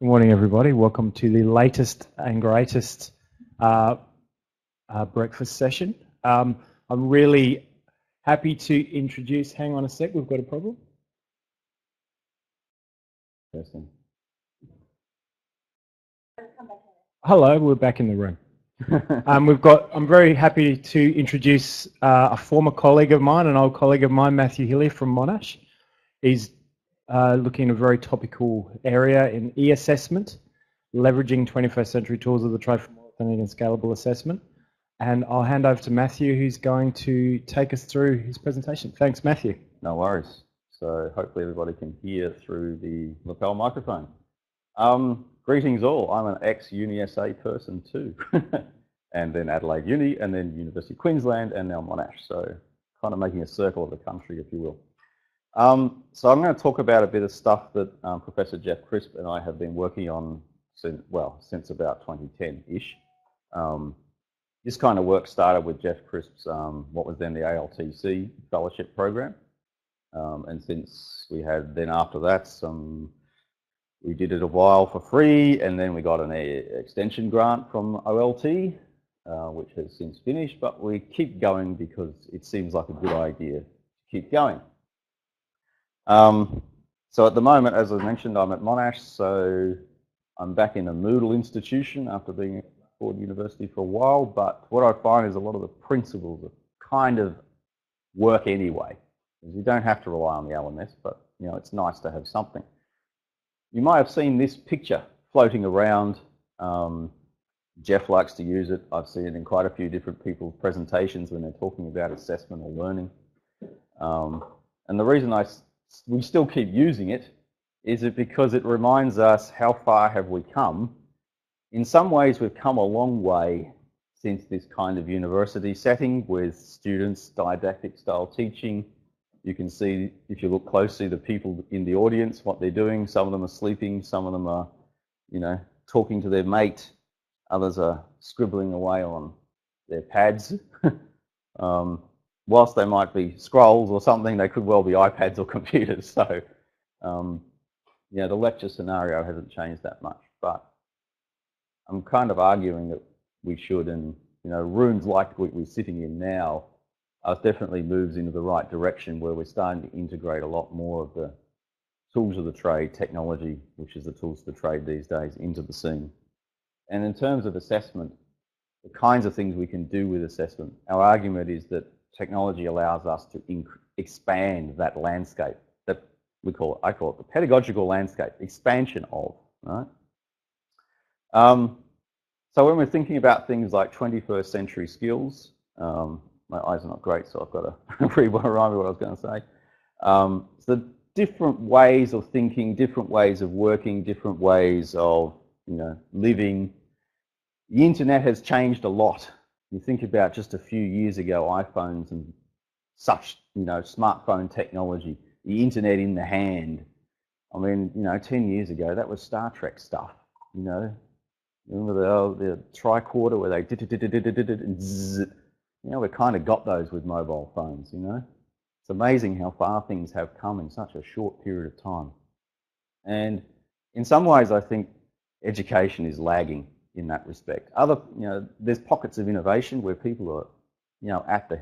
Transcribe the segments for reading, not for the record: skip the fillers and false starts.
Good morning, everybody. Welcome to the latest and greatest breakfast session. I'm really happy to introduce, hang on a sec, we've got a problem. Hello, we're back in the room. I'm very happy to introduce a former colleague of mine, an old colleague of mine, Mathew Hillier from Monash. He's looking at a very topical area in e-assessment, leveraging 21st century tools of the trade for more authentic and scalable assessment. And I'll hand over to Mathew, who's going to take us through his presentation. Thanks, Mathew. No worries. So hopefully everybody can hear through the lapel microphone. Greetings all. I'm an ex-UniSA person too. And then Adelaide Uni, and then University of Queensland, and now Monash. So kind of making a circle of the country, if you will. So I'm going to talk about a bit of stuff that Professor Jeff Crisp and I have been working on since about 2010-ish. This kind of work started with Jeff Crisp's, what was then the ALTC fellowship program. And since we had then after that, we did it a while for free, and then we got an extension grant from OLT, which has since finished, but we keep going because it seems like a good idea to keep going. So at the moment, as I mentioned, I'm at Monash, so I'm back in a Moodle institution after being at Ford University for a while, but what I find is a lot of the principles kind of work anyway. You don't have to rely on the LMS, but you know, it's nice to have something. You might have seen this picture floating around. Jeff likes to use it. I've seen it in quite a few different people's presentations when they're talking about assessment or learning. And the reason we still keep using it is because it reminds us how far have we come. In some ways, we've come a long way since this kind of university setting with students, didactic style teaching. You can see, if you look closely, the people in the audience, what they're doing. Some of them are sleeping, some of them are, you know, talking to their mate. Others are scribbling away on their pads. Whilst they might be scrolls or something, they could well be iPads or computers. So, yeah, the lecture scenario hasn't changed that much, but I'm kind of arguing that we should, and you know, rooms like we're sitting in now definitely moves into the right direction where we're starting to integrate a lot more of the tools of the trade, technology, which is the tools of the trade these days, into the scene. And in terms of assessment, the kinds of things we can do with assessment, our argument is that technology allows us to expand that landscape that I call it the pedagogical landscape, expansion of, right? So when we're thinking about things like 21st century skills, my eyes are not great, so I've got to remind me what I was going to say. So different ways of thinking, different ways of working, different ways of, you know, living. The internet has changed a lot. You think about just a few years ago, iPhones and such, you know, smartphone technology, the internet in the hand. I mean, you know, 10 years ago, that was Star Trek stuff, you know. Remember the tricorder where they did and zzz. You know, we kind of got those with mobile phones, you know. It's amazing how far things have come in such a short period of time. And in some ways, I think education is lagging in that respect. You know, there's pockets of innovation where people are, you know, at the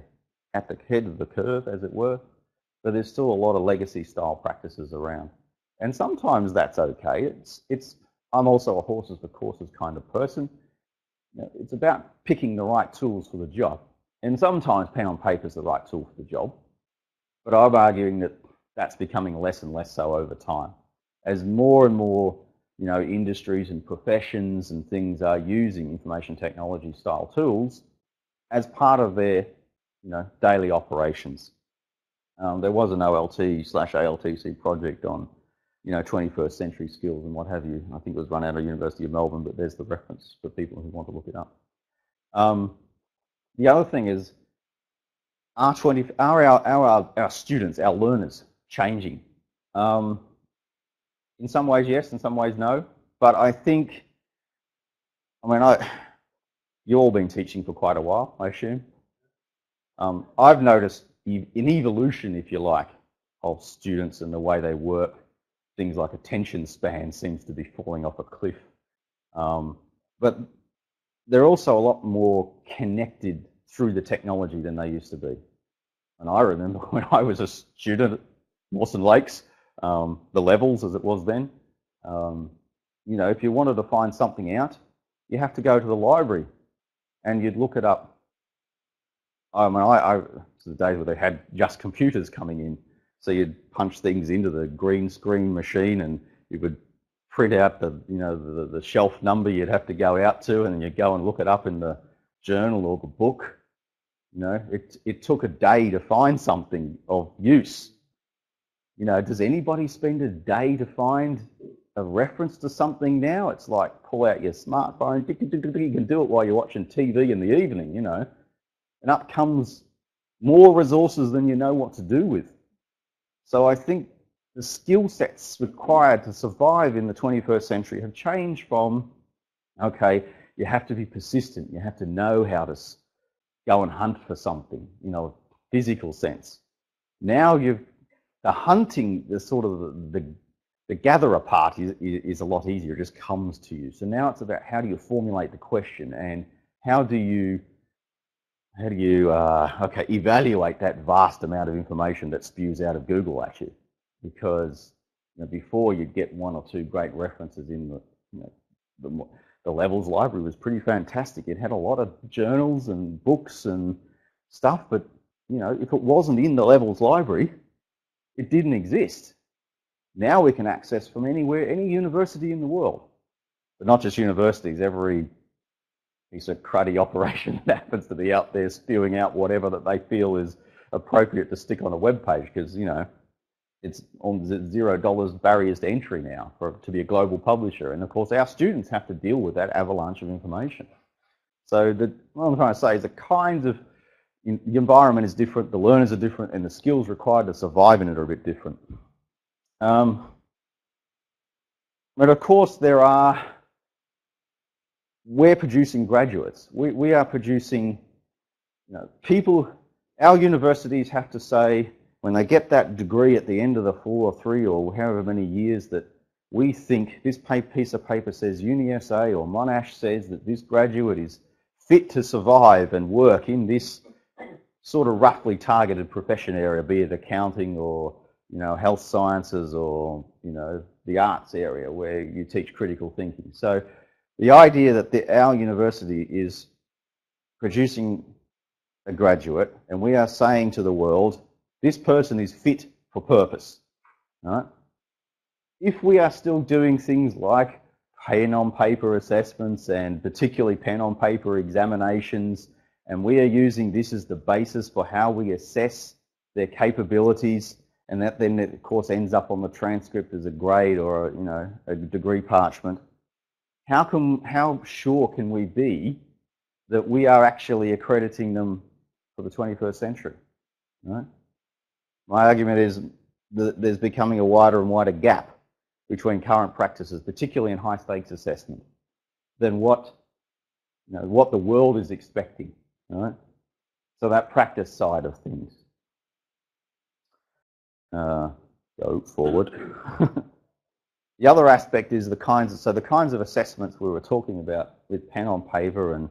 head of the curve, as it were, but there's still a lot of legacy style practices around. And sometimes that's okay. I'm also a horses for courses kind of person. You know, it's about picking the right tools for the job. And sometimes pen on paper is the right tool for the job. But I'm arguing that that's becoming less and less so over time. As more and more, you know, industries and professions and things are using information technology style tools as part of their, you know, daily operations. There was an OLT/ALTC project on, you know, 21st century skills and what have you. I think it was run out of University of Melbourne, but there's the reference for people who want to look it up. The other thing is, are our students, our learners, changing? In some ways, yes. In some ways, no. But I think, you've all been teaching for quite a while, I assume. I've noticed an evolution, if you like, of students and the way they work things like attention span seems to be falling off a cliff. But they're also a lot more connected through the technology than they used to be. And I remember when I was a student at Mawson Lakes, the levels as it was then, you know, if you wanted to find something out, you have to go to the library and you'd look it up. I mean, the days where they had just computers coming in, so you'd punch things into the green screen machine and you would print out the, you know, the shelf number you'd have to go out to, and then you'd go and look it up in the journal or the book. You know, it took a day to find something of use. You know, does anybody spend a day to find a reference to something now? It's like pull out your smartphone, you can do it while you're watching TV in the evening, you know, and up comes more resources than you know what to do with. So I think the skill sets required to survive in the 21st century have changed from, okay, you have to be persistent, you have to know how to go and hunt for something, you know, physical sense. Now the hunting, the sort of the gatherer part is a lot easier. It just comes to you. So now it's about how do you formulate the question and how do you evaluate that vast amount of information that spews out of Google at you? Because, you know, before you'd get one or two great references in the, you know, the Levels library was pretty fantastic. It had a lot of journals and books and stuff, but, you know, if it wasn't in the Levels library, it didn't exist. Now we can access from anywhere, any university in the world, but not just universities. Every piece of cruddy operation that happens to be out there spewing out whatever that they feel is appropriate to stick on a web page, because, you know, it's on $0 barriers to entry now to be a global publisher. And of course, our students have to deal with that avalanche of information. So what I'm trying to say is the kinds of, the environment is different, the learners are different, and the skills required to survive in it are a bit different. But of course, we're producing graduates. We are producing, you know, people. Our universities have to say, when they get that degree at the end of the 4 or 3 or however many years, that we think this piece of paper says UniSA or Monash says that this graduate is fit to survive and work in this sort of roughly targeted profession area, be it accounting or, you know, health sciences or, you know, the arts area where you teach critical thinking. So the idea that our university is producing a graduate and we are saying to the world, this person is fit for purpose, right? If we are still doing things like pen on paper assessments and particularly pen on paper examinations, and we are using this as the basis for how we assess their capabilities, and that then of course ends up on the transcript as a grade or, you know, a degree parchment, how sure can we be that we are actually accrediting them for the 21st century, right? My argument is that there's becoming a wider and wider gap between current practices, particularly in high-stakes assessment, than what, you know, what the world is expecting, right? So that practice side of things. Go forward. The other aspect is the kinds of assessments we were talking about with pen on paper and,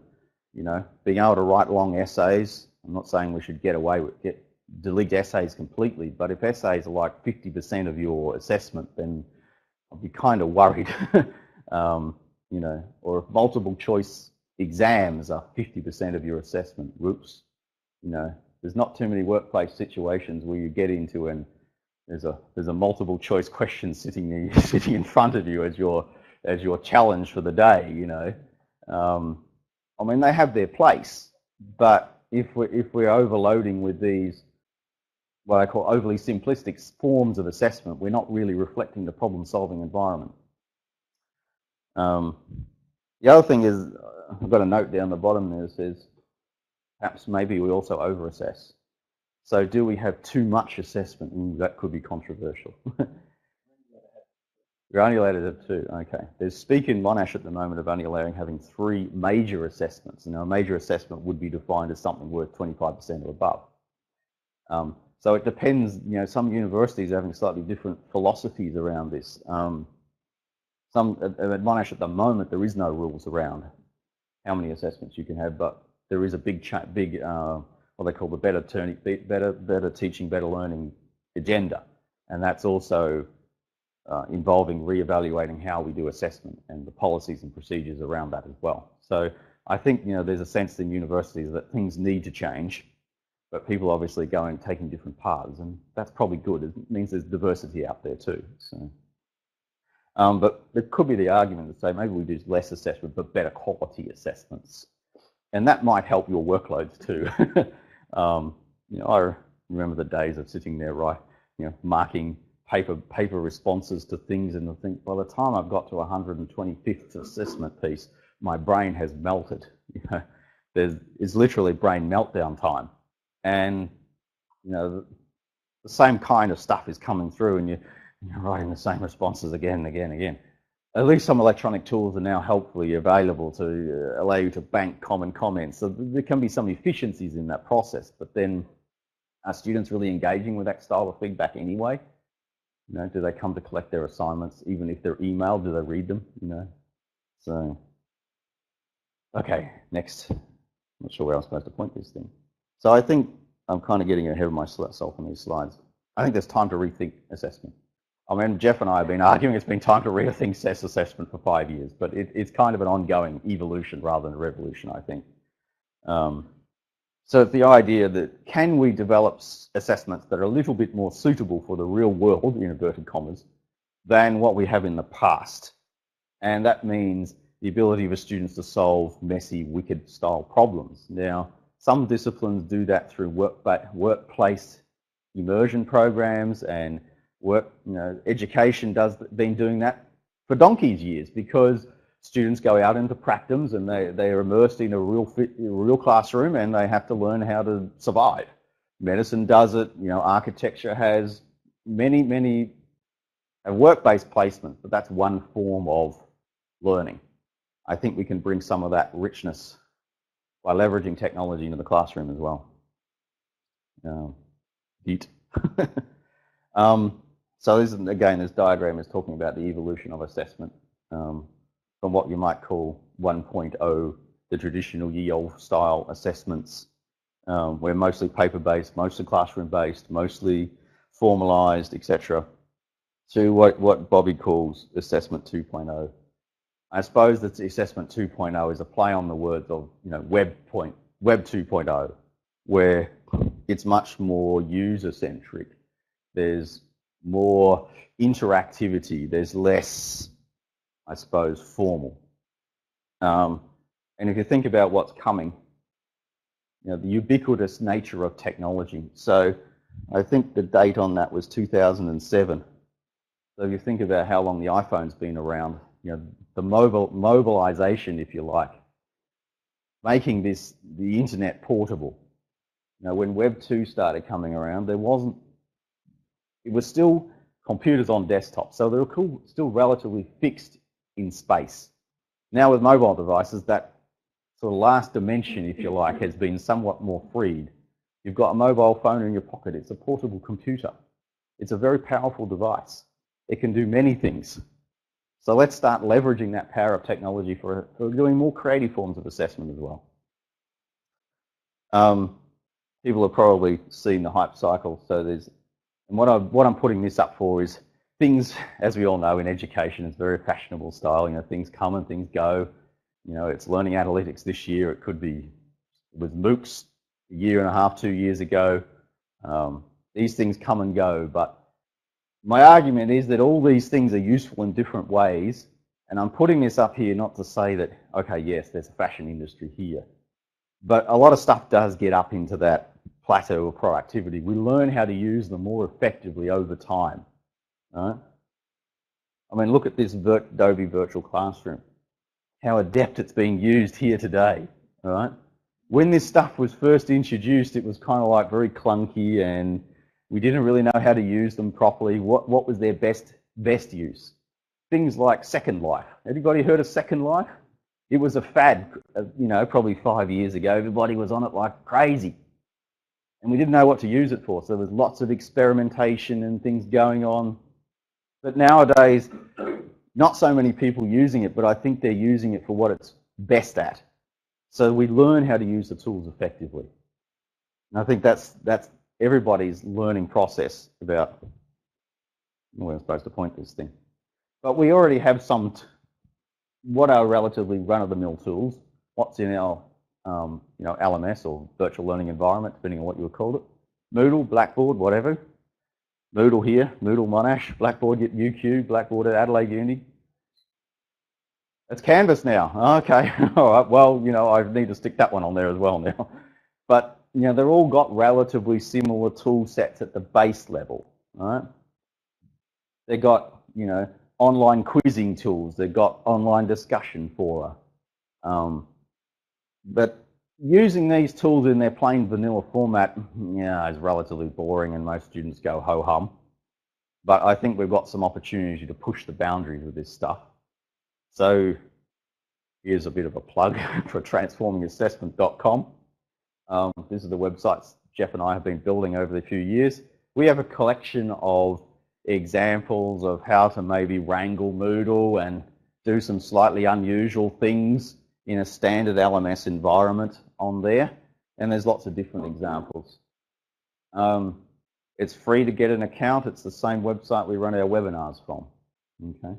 you know, being able to write long essays. I'm not saying we should delete essays completely, but if essays are like 50% of your assessment, then I'll be kind of worried. You know, or if multiple choice exams are 50% of your assessment, whoops. You know, there's not too many workplace situations where you get into and there's a multiple choice question sitting in front of you as your challenge for the day. You know, I mean, they have their place, but if we're overloading with these what I call overly simplistic forms of assessment, we're not really reflecting the problem-solving environment. The other thing is, I've got a note down the bottom there that says, perhaps maybe we also over-assess. So do we have too much assessment? That could be controversial. You're only allowed to have 2, okay. There's speak in Monash at the moment of only allowing having 3 major assessments. Now, a major assessment would be defined as something worth 25% or above. So So it depends, some universities are having slightly different philosophies around this. At Monash at the moment, there is no rules around how many assessments you can have, but there is a big what they call the better teaching, better learning agenda, and that's also involving reevaluating how we do assessment and the policies and procedures around that as well. So I think there's a sense in universities that things need to change, but people obviously taking different paths, and that's probably good. It means there's diversity out there too. So, but there could be the argument to say maybe we do less assessment but better quality assessments, and that might help your workloads too. I remember the days of sitting there marking paper responses to things, and I think by the time I've got to 125th assessment piece, my brain has melted. It's literally brain meltdown time. And the same kind of stuff is coming through, and you're writing the same responses again and again and again. At least some electronic tools are now helpfully available to allow you to bank common comments. So there can be some efficiencies in that process, but then are students really engaging with that style of feedback anyway? Do they come to collect their assignments, even if they're emailed? Do they read them? So, okay, next. I'm not sure where I'm supposed to point this thing. So I think I'm kind of getting ahead of myself on these slides. I think there's time to rethink assessment. I mean, Jeff and I have been arguing it's been time to rethink assessment for 5 years, but it's kind of an ongoing evolution rather than a revolution, I think. So the idea that can we develop assessments that are a little bit more suitable for the real world, in inverted commas, than what we have in the past. And that means the ability for students to solve messy, wicked style problems. Now, some disciplines do that through workplace immersion programs, and education been doing that for donkey's years, because students go out into practicums and they are immersed in a real classroom, and they have to learn how to survive. Medicine does it, architecture has many work-based placements, but that's one form of learning. I think we can bring some of that richness by leveraging technology into the classroom as well. So this diagram is talking about the evolution of assessment from what you might call 1.0, the traditional ye olde style assessments, where mostly paper-based, mostly classroom-based, mostly formalised, etc., to what Bobby calls assessment 2.0. I suppose that assessment 2.0 is a play on the words of Web 2.0, where it's much more user-centric. There's more interactivity. There's less, I suppose, formal. And if you think about what's coming, the ubiquitous nature of technology. So I think the date on that was 2007. So if you think about how long the iPhone's been around, the mobilization, if you like, making the internet portable. When Web 2 started coming around, it was still computers on desktops, so they were still relatively fixed in space. Now with mobile devices, that sort of last dimension, if you like, has been somewhat more freed. You've got a mobile phone in your pocket. It's a portable computer. It's a very powerful device. It can do many things. So let's start leveraging that power of technology for doing more creative forms of assessment as well. People have probably seen the hype cycle. So and what I'm putting this up for is things, as we all know, in education is very fashionable style. Things come and things go. It's learning analytics this year. It could be with MOOCs a year and a half, 2 years ago. These things come and go, but my argument is that all these things are useful in different ways, and I'm putting this up here not to say that, okay, yes, there's a fashion industry here, but a lot of stuff does get up into that plateau of productivity. We learn how to use them more effectively over time. Right? I mean, look at this Adobe Virtual Classroom, how adept it's being used here today. All right? When this stuff was first introduced, it was kind of like very clunky, and we didn't really know how to use them properly. What was their best use? Things like Second Life. Anybody heard of Second Life? It was a fad, probably 5 years ago. Everybody was on it like crazy. and we didn't know what to use it for. So there was lots of experimentation and things going on. But nowadays, not so many people using it, but I think they're using it for what it's best at. So we learn how to use the tools effectively. And I think that's everybody's learning process about where I'm supposed to point this thing. But we already have some, what are relatively run-of-the-mill tools, what's in our LMS or virtual learning environment, depending on what you would call it. Moodle, Blackboard, whatever. Moodle here, Moodle Monash, Blackboard at UQ, Blackboard at Adelaide Uni. It's Canvas now. Okay, all right. Well, I need to stick that one on there as well now. But they've all got relatively similar tool sets at the base level, right? They've got online quizzing tools. They've got online discussion fora. But using these tools in their plain vanilla format, is relatively boring, and most students go ho-hum. But I think we've got some opportunity to push the boundaries with this stuff. So here's a bit of a plug for transformingassessment.com. This is the website Jeff and I have been building over the few years. We have a collection of examples of how to maybe wrangle Moodle and do some slightly unusual things in a standard LMS environment on there. And there's lots of different examples. It's free to get an account. It's the same website we run our webinars from. Okay.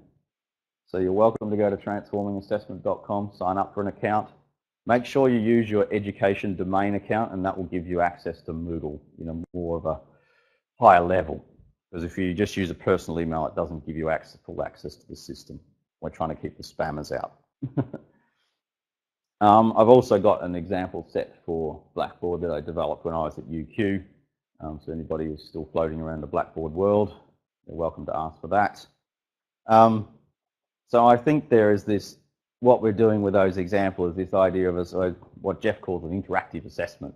So you're welcome to go to transformingassessment.com, sign up for an account. Make sure you use your education domain account, and that will give you access to Moodle, more of a higher level. Because if you just use a personal email, it doesn't give you full access to the system. We're trying to keep the spammers out. I've also got an example set for Blackboard that I developed when I was at UQ. So anybody who's still floating around the Blackboard world, you're welcome to ask for that. So I think there is this, what we're doing with those examples, this idea of what Jeff calls an interactive assessment,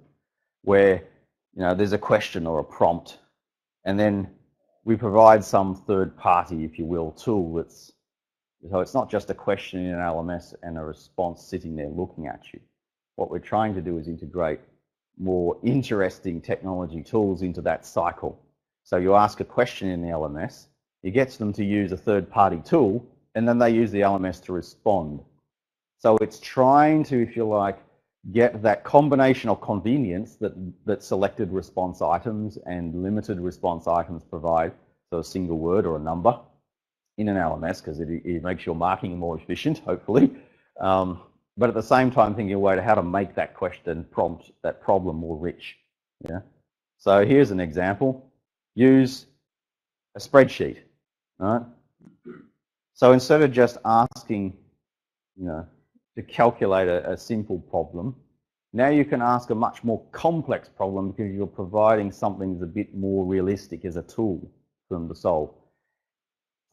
where there's a question or a prompt, and then we provide some third party, if you will, tool so it's not just a question in an LMS and a response sitting there looking at you. What we're trying to do is integrate more interesting technology tools into that cycle. So you ask a question in the LMS, it gets them to use a third-party tool, and then they use the LMS to respond. So it's trying to, if you like, get that combination of convenience that selected response items and limited response items provide, so a single word or a number in an LMS, because it makes your marking more efficient, hopefully. But at the same time, thinking a way to how to make that question prompt, that problem more rich. Yeah. So here's an example. Use a spreadsheet. Right? So instead of just asking, to calculate a simple problem, now you can ask a much more complex problem because you're providing something that's a bit more realistic as a tool for them to solve.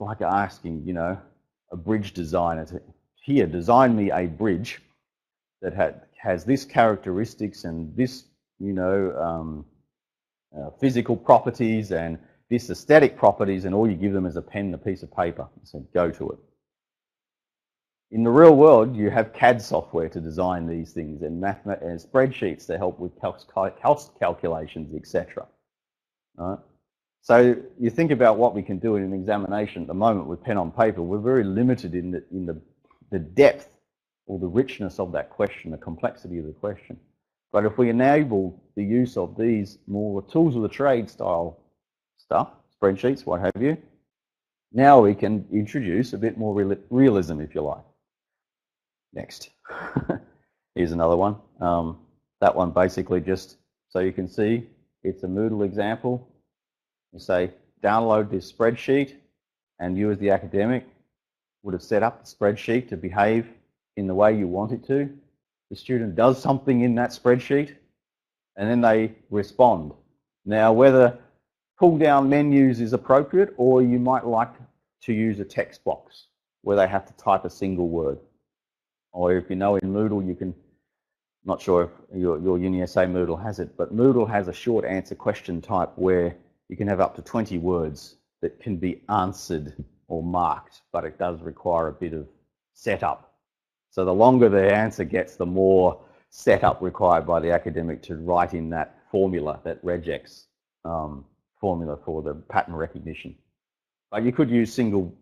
It's like asking, a bridge designer to, here, design me a bridge that has this characteristics and this, physical properties and this aesthetic properties, and all you give them is a pen and a piece of paper and say, go to it. In the real world, you have CAD software to design these things and spreadsheets to help with cost calculations, etc. Right? So you think about what we can do in an examination at the moment with pen on paper. We're very limited in the depth or the richness of that question, the complexity of the question. But if we enable the use of these more tools of the trade style stuff, spreadsheets, what have you, now we can introduce a bit more realism, if you like. Next. Here's another one. That one basically just, so you can see, it's a Moodle example. You say, download this spreadsheet, and you as the academic would have set up the spreadsheet to behave in the way you want it to. The student does something in that spreadsheet, and then they respond. Now, whether pull down menus is appropriate, or you might like to use a text box where they have to type a single word. Or if in Moodle, you can, not sure if your UniSA Moodle has it, but Moodle has a short answer question type where you can have up to 20 words that can be answered or marked, but it does require a bit of setup. So the longer the answer gets, the more setup required by the academic to write in that formula, that regex formula for the pattern recognition. But you could use single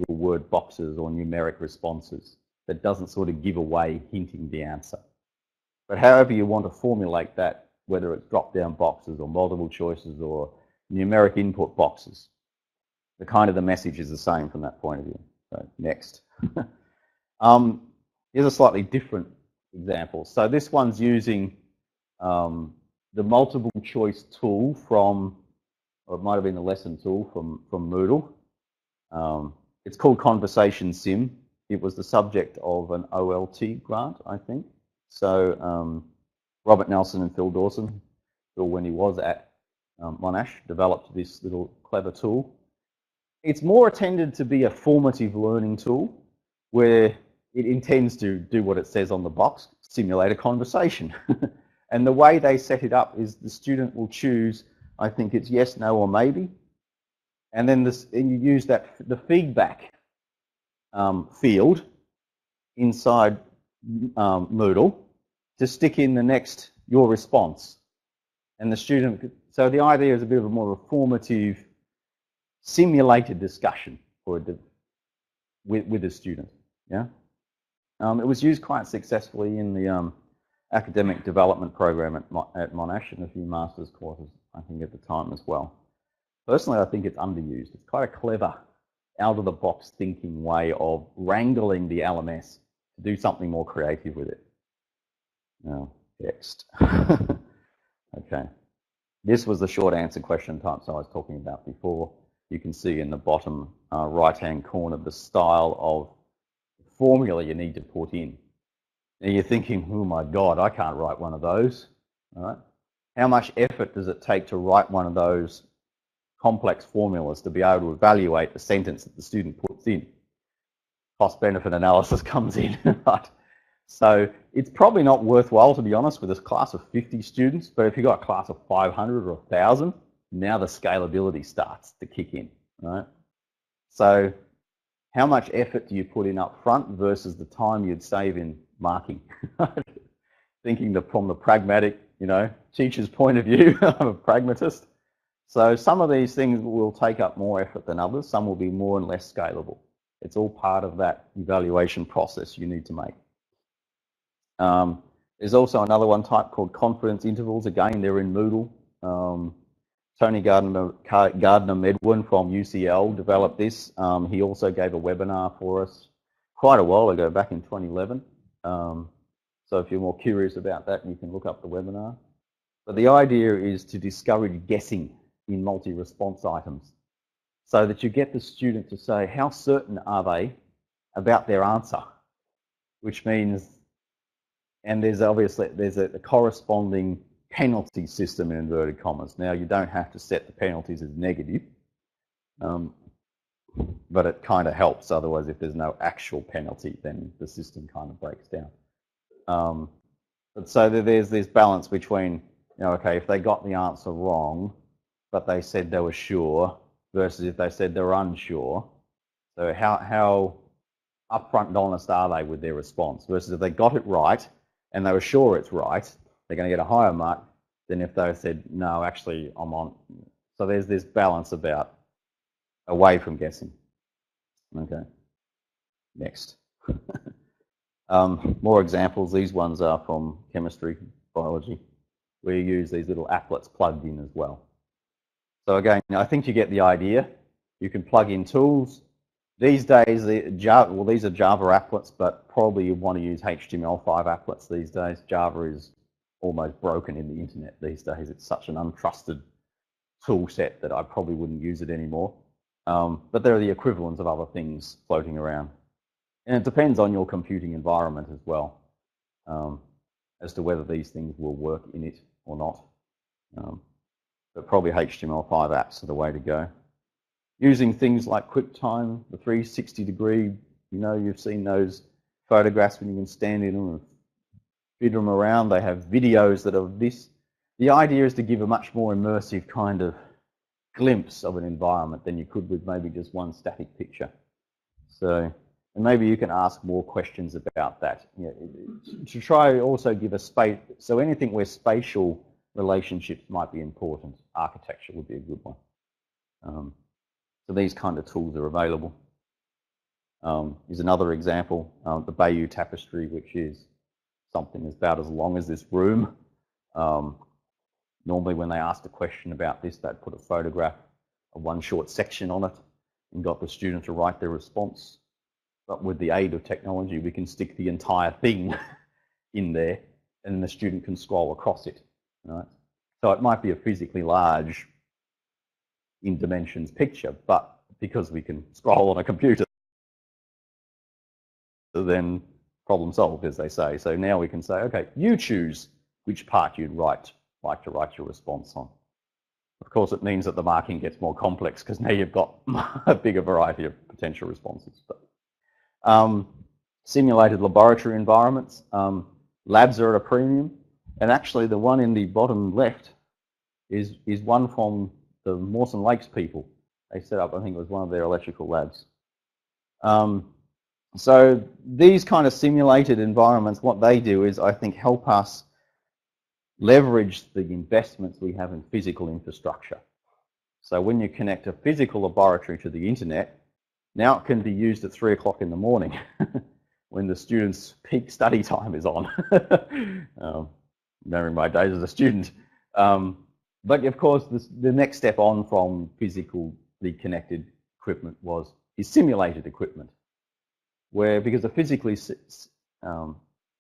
word boxes or numeric responses that doesn't sort of give away hinting the answer. But however you want to formulate that, whether it's drop-down boxes or multiple choices or numeric input boxes, the message is the same from that point of view. So next. Here's a slightly different example. So this one's using the multiple choice tool from, or it might have been the lesson tool from Moodle. It's called Conversation Sim. It was the subject of an OLT grant, I think. So Robert Nelson and Phil Dawson, Phil when he was at Monash, developed this little clever tool. It's more intended to be a formative learning tool where it intends to do what it says on the box, simulate a conversation. And the way they set it up is the student will choose, I think it's yes, no, or maybe. And then you use the feedback field inside Moodle to stick in your response. And the student, so the idea is a bit of a more formative, simulated discussion with the student. Yeah. It was used quite successfully in the academic development program at Monash and a few master's courses, I think, at the time as well. Personally, I think it's underused. It's quite a clever, out-of-the-box thinking way of wrangling the LMS to do something more creative with it. Now, next. Okay. This was the short answer question types I was talking about before. You can see in the bottom right-hand corner the style of formula you need to put in. And you're thinking, oh my God, I can't write one of those. All right? How much effort does it take to write one of those complex formulas to be able to evaluate the sentence that the student puts in? Cost-benefit analysis comes in, right? So it's probably not worthwhile, to be honest, with this class of 50 students, but if you've got a class of 500 or 1,000, now the scalability starts to kick in, right? So how much effort do you put in up front versus the time you'd save in marking? Thinking from the pragmatic, teacher's point of view, I'm a pragmatist. So some of these things will take up more effort than others. Some will be more and less scalable. It's all part of that evaluation process you need to make. There's also another one type called confidence intervals. Again, they're in Moodle. Tony Gardner-Medwin from UCL developed this. He also gave a webinar for us quite a while ago, back in 2011. So if you're more curious about that, you can look up the webinar. But the idea is to discourage guessing in multi-response items so that you get the student to say how certain are they about their answer, which means, and there's a corresponding penalty system in inverted commas. Now, you don't have to set the penalties as negative, but it kind of helps. Otherwise, if there's no actual penalty, then the system kind of breaks down. But so there's this balance between, okay, if they got the answer wrong, but they said they were sure, versus if they said they were unsure. So how upfront and honest are they with their response? Versus if they got it right and they were sure it's right, they're going to get a higher mark than if they said, no, actually, I'm on. So there's this balance about away from guessing. Okay, next. More examples. These ones are from chemistry, biology. We use these little applets plugged in as well. So again, I think you get the idea. You can plug in tools. These days, these are Java applets, but probably you want to use HTML5 applets these days. Java is almost broken in the internet these days. It's such an untrusted tool set that I probably wouldn't use it anymore. But there are the equivalents of other things floating around. And it depends on your computing environment as well, as to whether these things will work in it or not. But probably HTML5 apps are the way to go. Using things like QuickTime, the 360-degree, you've seen those photographs when you can stand in them and feed them around. They have videos that are this. The idea is to give a much more immersive kind of glimpse of an environment than you could with maybe just one static picture. So, and maybe you can ask more questions about that. To try also give a space, so anything where spatial relationships might be important. Architecture would be a good one. So these kind of tools are available. Here's another example, the Bayeux Tapestry, which is something about as long as this room. Normally when they asked a question about this, they'd put a photograph of one short section on it and got the student to write their response. But with the aid of technology, we can stick the entire thing in there and the student can scroll across it. Right? So it might be a physically large in dimensions picture, but because we can scroll on a computer, then problem solved, as they say. So now we can say, okay, you choose which part you'd like to write your response on. Of course, it means that the marking gets more complex because now you've got a bigger variety of potential responses. But, simulated laboratory environments, labs are at a premium, and actually the one in the bottom left is one from the Mawson Lakes people. They set up, I think it was one of their electrical labs. So these kind of simulated environments, what they do is, I think, help us leverage the investments we have in physical infrastructure. So when you connect a physical laboratory to the internet, now it can be used at 3 o'clock in the morning when the student's peak study time is on. Remembering my days as a student. But of course, the next step on from physically connected equipment is simulated equipment, where because a physically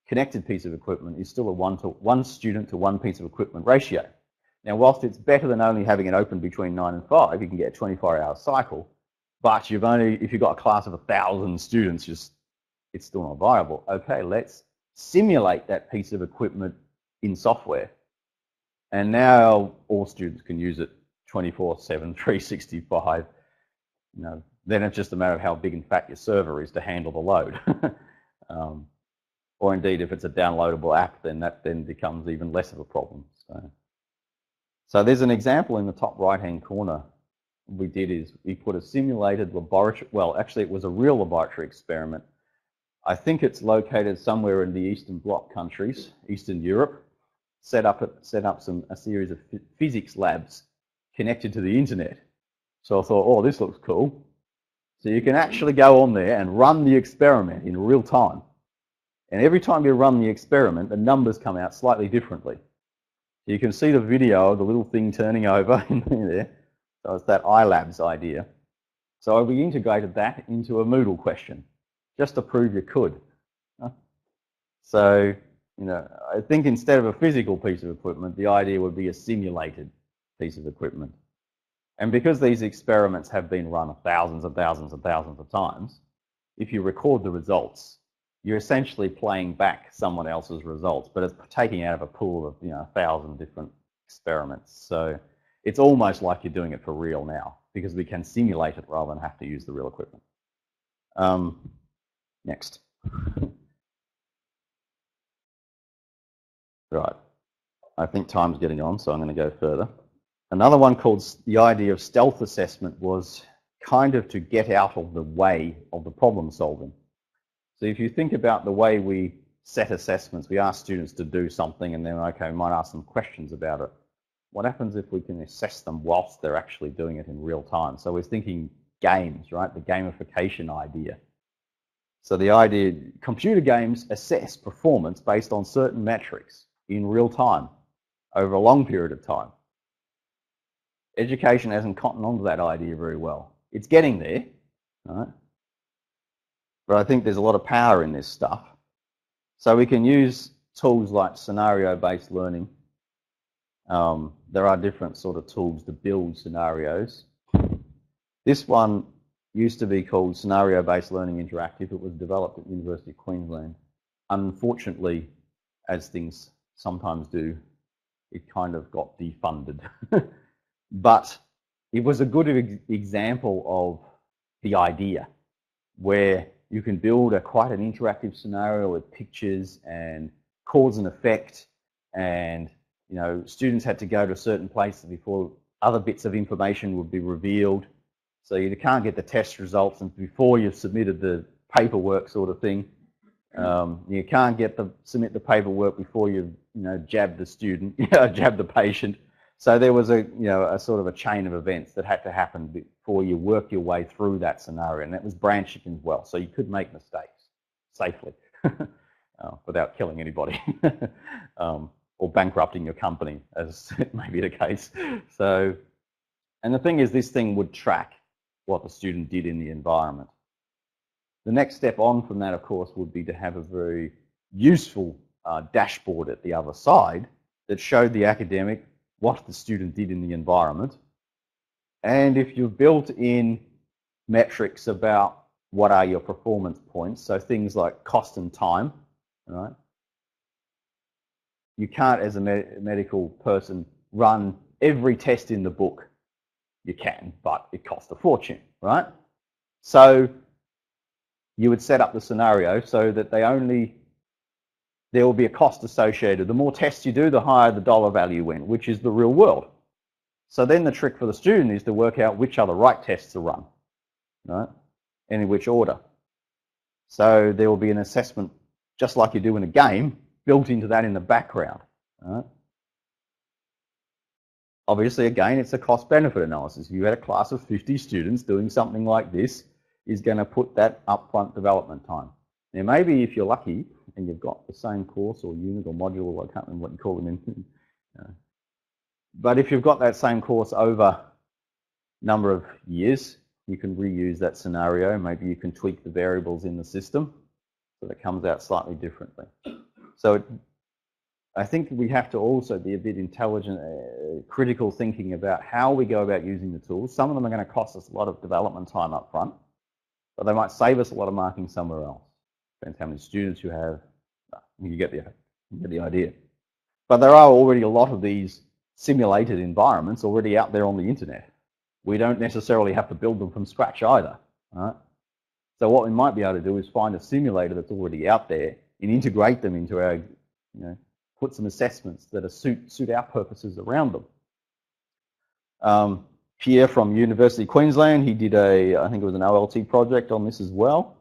connected piece of equipment is still a one student to one piece of equipment ratio. Now, whilst it's better than only having it open between 9 and 5, you can get a 24-hour cycle, but if you've got a class of 1,000 students, it's still not viable. Okay, let's simulate that piece of equipment in software. And now all students can use it 24/7, 365. Then it's just a matter of how big and fat your server is to handle the load. Or indeed, if it's a downloadable app, then that becomes even less of a problem. So there's an example in the top right-hand corner. What we did is we put a simulated laboratory, well, actually it was a real laboratory experiment. I think it's located somewhere in the Eastern Bloc countries, Eastern Europe. Set up a series of physics labs connected to the internet. So I thought, oh, this looks cool. So you can actually go on there and run the experiment in real time. And every time you run the experiment, the numbers come out slightly differently. So you can see the video of the little thing turning over in there. So it's that iLabs idea. So we integrated that into a Moodle question, just to prove you could. So, I think instead of a physical piece of equipment, the idea would be a simulated piece of equipment. And because these experiments have been run thousands and thousands and thousands of times, if you record the results, you're essentially playing back someone else's results, but it's taking out of a pool of 1,000 different experiments. So it's almost like you're doing it for real now, because we can simulate it rather than have to use the real equipment. Next. Right. I think time's getting on, so I'm going to go further. Another one called the idea of stealth assessment was kind of to get out of the way of the problem solving. So if you think about the way we set assessments, we ask students to do something and then, okay, we might ask them questions about it. What happens if we can assess them whilst they're actually doing it in real time? So we're thinking games, right? The gamification idea. So the idea, computer games assess performance based on certain metrics in real time over a long period of time. Education hasn't cottoned onto that idea very well. It's getting there, right? But I think there's a lot of power in this stuff. So we can use tools like scenario-based learning. There are different sort of tools to build scenarios. This one used to be called Scenario-Based Learning Interactive. It was developed at the University of Queensland. Unfortunately, as things sometimes do, it kind of got defunded. But it was a good example of the idea, where you can build quite an interactive scenario with pictures and cause and effect, and students had to go to a certain place before other bits of information would be revealed. So you can't get the test results and before you've submitted the paperwork sort of thing. You can't submit the paperwork before you jab the student, jab the patient. So there was a sort of a chain of events that had to happen before you work your way through that scenario, and that was branching as well. So you could make mistakes safely without killing anybody or bankrupting your company, as it may be the case. So, and the thing is, this thing would track what the student did in the environment. The next step on from that, of course, would be to have a very useful dashboard at the other side that showed the academic what the student did in the environment. And if you've built in metrics about what are your performance points, so things like cost and time, right? You can't, as a medical person, run every test in the book. You can, but it costs a fortune, right? So you would set up the scenario so that there will be a cost associated. The more tests you do, the higher the dollar value went, which is the real world. So then the trick for the student is to work out which are the right tests to run, right? And in which order. So there will be an assessment, just like you do in a game, built into that in the background, right? Obviously, again, it's a cost-benefit analysis. If you had a class of 50 students doing something like this, is going to put that upfront development time. Now, maybe if you're lucky and you've got the same course or unit or module, I can't remember what you call them in, but if you've got that same course over a number of years, you can reuse that scenario. Maybe you can tweak the variables in the system so that it comes out slightly differently. So I think we have to also be a bit intelligent, critical thinking about how we go about using the tools. Some of them are going to cost us a lot of development time up front, but they might save us a lot of marking somewhere else. Depends how many students you have. You get the idea. But there are already a lot of these simulated environments already out there on the internet. We don't necessarily have to build them from scratch either. Right? So what we might be able to do is find a simulator that's already out there and integrate them into our, put some assessments that suit our purposes around them. Pierre from University of Queensland, he did I think it was an OLT project on this as well,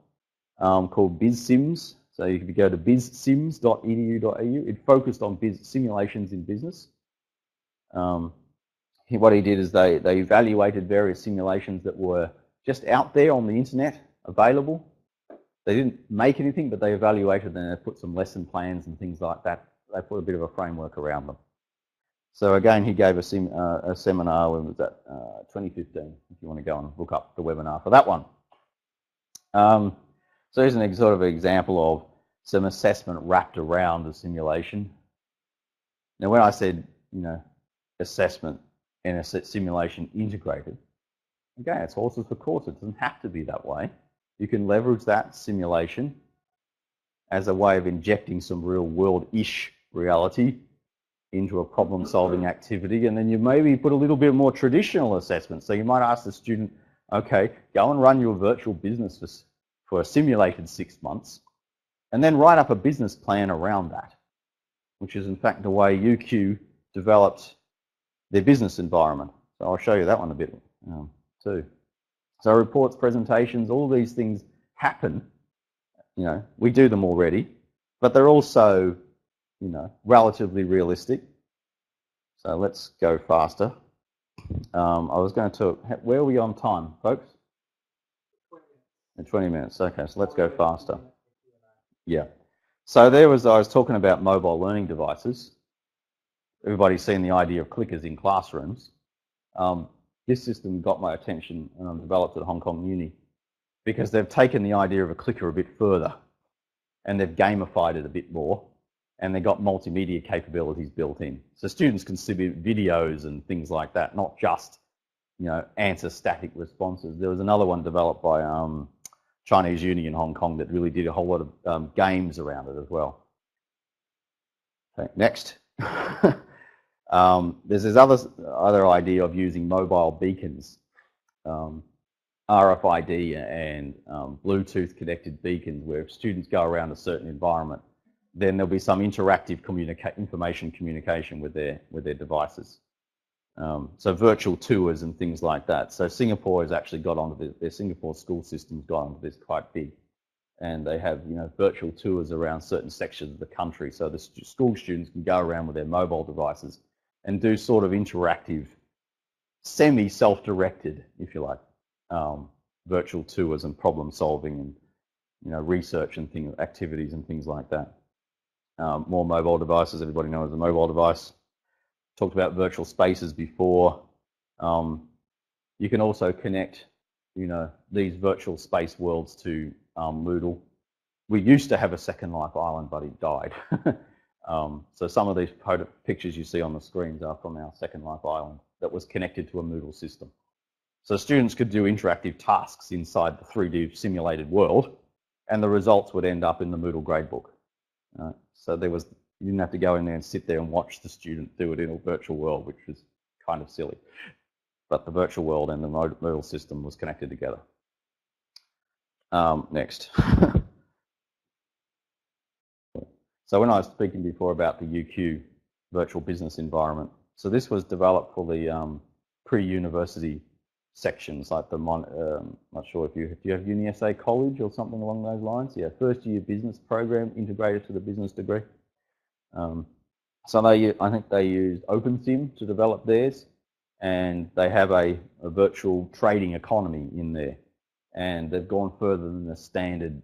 called BizSims. So you could go to bizsims.edu.au. It focused on simulations in business. What he did is they evaluated various simulations that were just out there on the internet, available. They didn't make anything, but they evaluated them and they put some lesson plans and things like that. They put a bit of a framework around them. So again, he gave a seminar, when was that? 2015, if you want to go and look up the webinar for that one. So here's an sort of example of some assessment wrapped around a simulation. Now, when I said, assessment and a simulation integrated, again, it's horses for courses. It doesn't have to be that way. You can leverage that simulation as a way of injecting some real world-ish reality into a problem-solving activity, and then you maybe put a little bit more traditional assessment. So you might ask the student, okay, go and run your virtual business for a simulated 6 months, and then write up a business plan around that, which is in fact the way UQ developed their business environment. So I'll show you that one a bit too. So reports, presentations, all these things happen. We do them already, but they're also, relatively realistic. So let's go faster. I was going to, where are we on time, folks? 20 minutes. Okay, so let's go faster. Yeah. So I was talking about mobile learning devices. Everybody's seen the idea of clickers in classrooms. This system got my attention and I developed at Hong Kong Uni because they've taken the idea of a clicker a bit further and they've gamified it a bit more and they've got multimedia capabilities built in. So students can submit videos and things like that, not just, answer static responses. There was another one developed by Chinese Uni in Hong Kong that really did a whole lot of games around it as well. Okay, next. There's this other idea of using mobile beacons, RFID and Bluetooth connected beacons, where if students go around a certain environment, then there'll be some interactive information communication with their devices. So virtual tours and things like that. So Singapore has actually got onto this, their Singapore school system's got onto this quite big. and they have, you know, virtual tours around certain sections of the country. So the school students can go around with their mobile devices and do sort of interactive, semi-self-directed, if you like, virtual tours and problem solving and, you know, research and activities and things like that. More mobile devices. Everybody knows a mobile device. Talked about virtual spaces before. You can also connect, you know, these virtual space worlds to Moodle. We used to have a Second Life island, but it died. So some of these pictures you see on the screens are from our Second Life island that was connected to a Moodle system. So students could do interactive tasks inside the 3D simulated world, and the results would end up in the Moodle gradebook. So you didn't have to go in there and sit there and watch the student do it in a virtual world, which was kind of silly. But the virtual world and the Moodle system was connected together. Next. So when I was speaking before about the UQ virtual business environment, so this was developed for the pre-university sections, like the not sure if you have UniSA college or something along those lines. Yeah, first year business program integrated to the business degree. So I think they used OpenSim to develop theirs, and they have a virtual trading economy in there, and they've gone further than the standard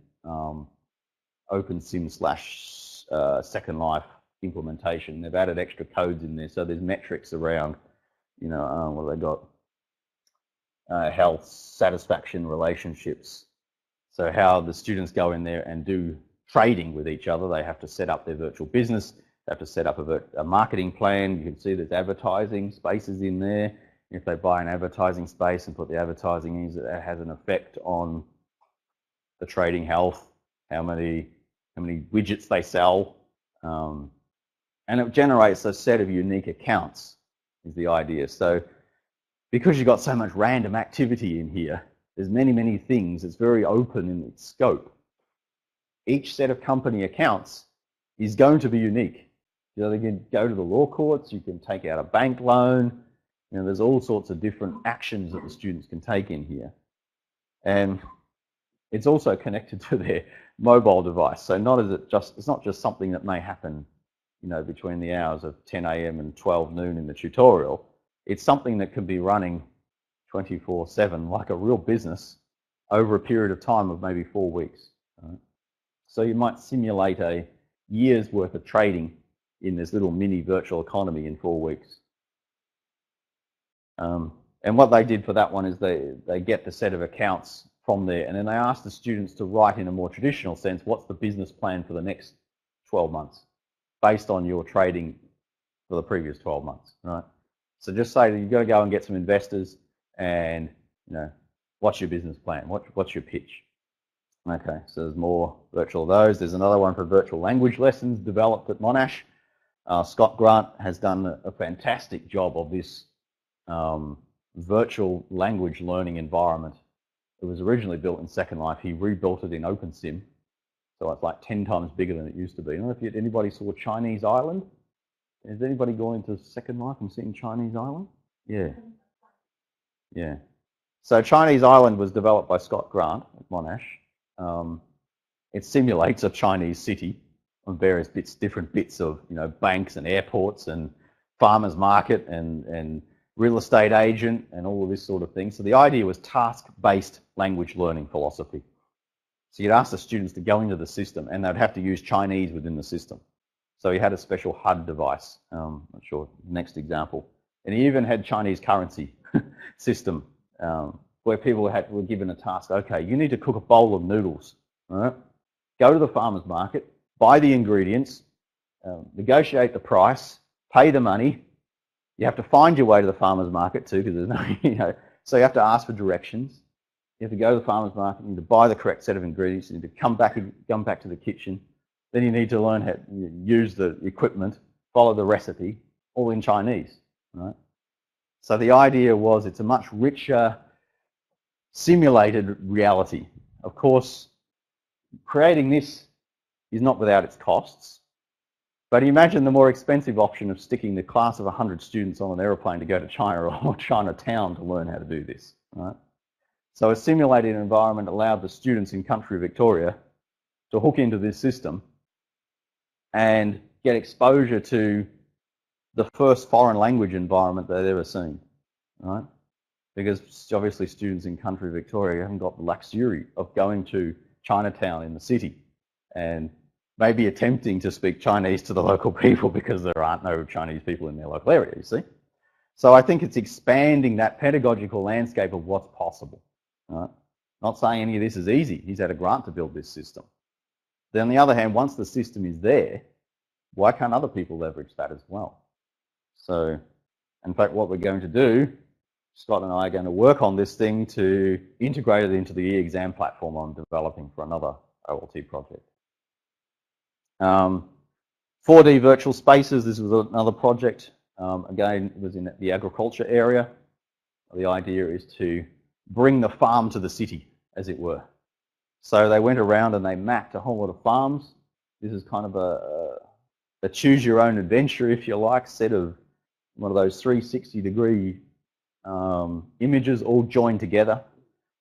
OpenSim / Second Life implementation. They've added extra codes in there, so there's metrics around, you know, what have they got? Health, satisfaction, relationships. So how the students go in there and do trading with each other. They have to set up their virtual business. They have to set up a marketing plan. You can see there's advertising spaces in there. If they buy an advertising space and put the advertising in, it has an effect on the trading health, how many widgets they sell, and it generates a set of unique accounts is the idea. So because you've got so much random activity in here, there's many things. It's very open in its scope. Each set of company accounts is going to be unique. You know, they can go to the law courts, you can take out a bank loan, you know, there's all sorts of different actions that the students can take in here. And it's also connected to their mobile device. So it's not just something that may happen, you know, between the hours of 10 a.m. and 12 noon in the tutorial. It's something that can be running 24/7 like a real business over a period of time of maybe 4 weeks. Right? So you might simulate a year's worth of trading in this little mini virtual economy in 4 weeks. And what they did for that one is they get the set of accounts from there, and then they ask the students to write in a more traditional sense, what's the business plan for the next 12 months based on your trading for the previous 12 months, right? So just say that you've got to go and get some investors, and, you know, what's your business plan? What's your pitch? Okay, so there's more virtual of those. There's another one for virtual language lessons developed at Monash. Scott Grant has done a fantastic job of this virtual language learning environment. It was originally built in Second Life. He rebuilt it in OpenSim, so it's like 10 times bigger than it used to be. I don't know if anybody saw Chinese Island. Has anybody gone into Second Life and seen Chinese Island? Yeah. Yeah. So Chinese Island was developed by Scott Grant at Monash. It simulates a Chinese city on various different bits of, you know, banks and airports and farmers market and real estate agent and all of this sort of thing. So the idea was task-based language learning philosophy. So you'd ask the students to go into the system, and they'd have to use Chinese within the system. So he had a special HUD device, not sure, next example. And he even had Chinese currency system where people were given a task. Okay, you need to cook a bowl of noodles. All right? Go to the farmer's market, buy the ingredients, negotiate the price, pay the money. You have to find your way to the farmer's market too, because there's no, you know, so you have to ask for directions. You have to go to the farmer's market, you need to buy the correct set of ingredients, you need to come back to the kitchen. Then you need to learn how to use the equipment, follow the recipe, all in Chinese, right? So the idea was it's a much richer simulated reality. Of course, creating this is not without its costs, but imagine the more expensive option of sticking the class of 100 students on an aeroplane to go to China or Chinatown to learn how to do this, right? So a simulated environment allowed the students in country Victoria to hook into this system and get exposure to the first foreign language environment they've ever seen, right? Because obviously students in country Victoria haven't got the luxury of going to Chinatown in the city and maybe attempting to speak Chinese to the local people because there aren't no Chinese people in their local area, you see. So I think it's expanding that pedagogical landscape of what's possible, right? Not saying any of this is easy. He's had a grant to build this system. Then on the other hand, once the system is there, why can't other people leverage that as well? So, in fact, what we're going to do, Scott and I are going to work on this thing to integrate it into the e-exam platform I'm developing for another OLT project. 4D virtual spaces, this was another project. Again, it was in the agriculture area. The idea is to bring the farm to the city, as it were. So they went around and they mapped a whole lot of farms. This is kind of a choose your own adventure, if you like, set of one of those 360-degree images all joined together.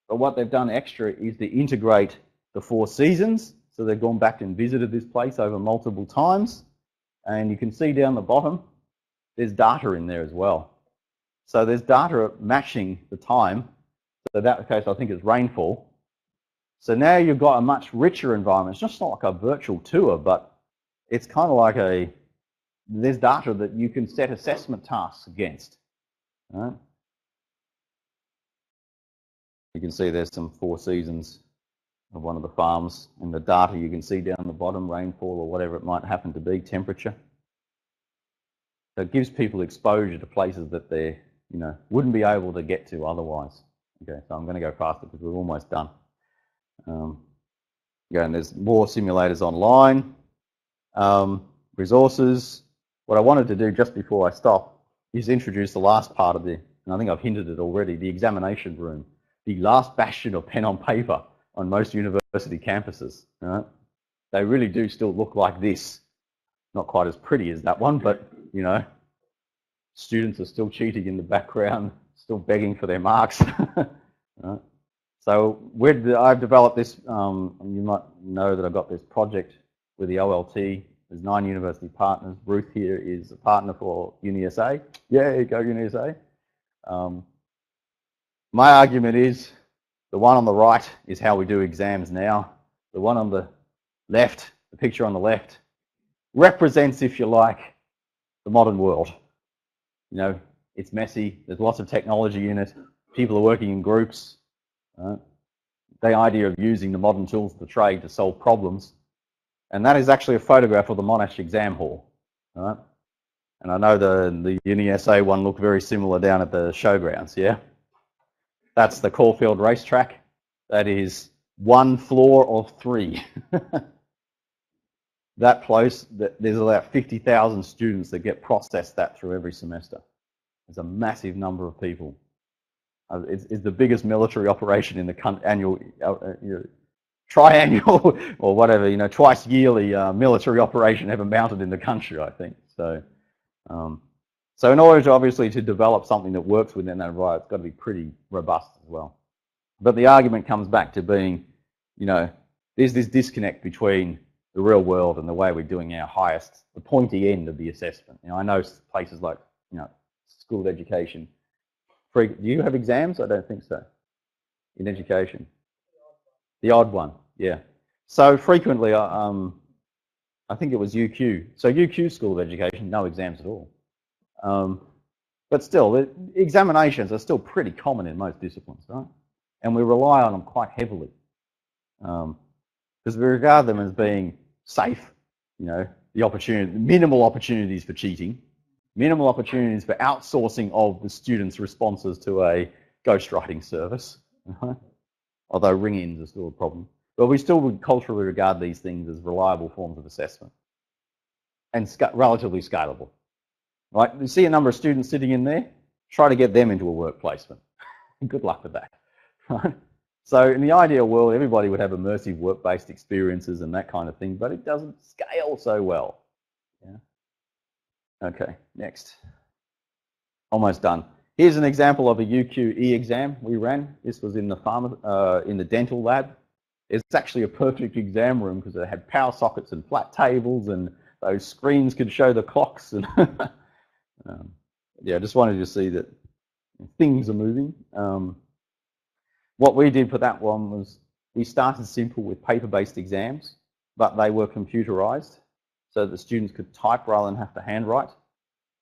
But what they've done extra is to integrate the 4 seasons. So they've gone back and visited this place over multiple times. And you can see down the bottom, there's data in there as well. So there's data matching the time. So in that case, I think it's rainfall. So now you've got a much richer environment. It's just not like a virtual tour, but it's kind of like there's data that you can set assessment tasks against. Right? You can see there's some 4 seasons of one of the farms, and the data you can see down the bottom, rainfall or whatever it might happen to be, temperature. So it gives people exposure to places that they, wouldn't be able to get to otherwise. Okay, so I'm going to go faster because we're almost done. Again, there's more simulators online. Resources. What I wanted to do just before I stop is introduce the last part of and I think I've hinted it already, the examination room, the last bastion of pen on paper on most university campuses. Right? They really do still look like this. Not quite as pretty as that one, but students are still cheating in the background, still begging for their marks. Right? So I've developed this, you might know that I've got this project with the OLT. There's 9 university partners. Ruth here is a partner for UniSA. Yay, go UniSA. My argument is the one on the right is how we do exams now. The one on the left, the picture on the left, represents, if you like, the modern world. It's messy. There's lots of technology in it. People are working in groups. The idea of using the modern tools of the trade to solve problems. And that is actually a photograph of the Monash exam hall. Right? And I know the UniSA one looked very similar down at the showgrounds, yeah? That's the Caulfield racetrack. That is 1 floor of 3. That place, there's about 50,000 students that get processed that through every semester. It's a massive number of people. It's the biggest military operation in the annual, triannual, or whatever, twice yearly military operation ever mounted in the country, I think. So, so in order to obviously to develop something that works within that environment, it's got to be pretty robust as well. But the argument comes back to being, there's this disconnect between the real world and the way we're doing our the pointy end of the assessment. I know places like, School of Education. Do you have exams? I don't think so. In education. The odd one, yeah. So frequently, I think it was UQ. So UQ School of Education, no exams at all. But still, examinations are still pretty common in most disciplines, right? And we rely on them quite heavily. Because we regard them as being safe, minimal opportunities for cheating, minimal opportunities for outsourcing of the students' responses to a ghostwriting service. Although ring-ins are still a problem. But we still would culturally regard these things as reliable forms of assessment and relatively scalable. Right? You see a number of students sitting in there, try to get them into a work placement. Good luck with that. Right? So in the ideal world, everybody would have immersive work-based experiences and that kind of thing, but it doesn't scale so well. Yeah. Okay, next. Almost done. Here's an example of a UQ e-exam we ran. This was in the dental lab. It's actually a perfect exam room because it had power sockets and flat tables, and those screens could show the clocks. And yeah, I just wanted to see that things are moving. What we did for that one was we started simple with paper-based exams, but they were computerized so that the students could type rather than have to handwrite.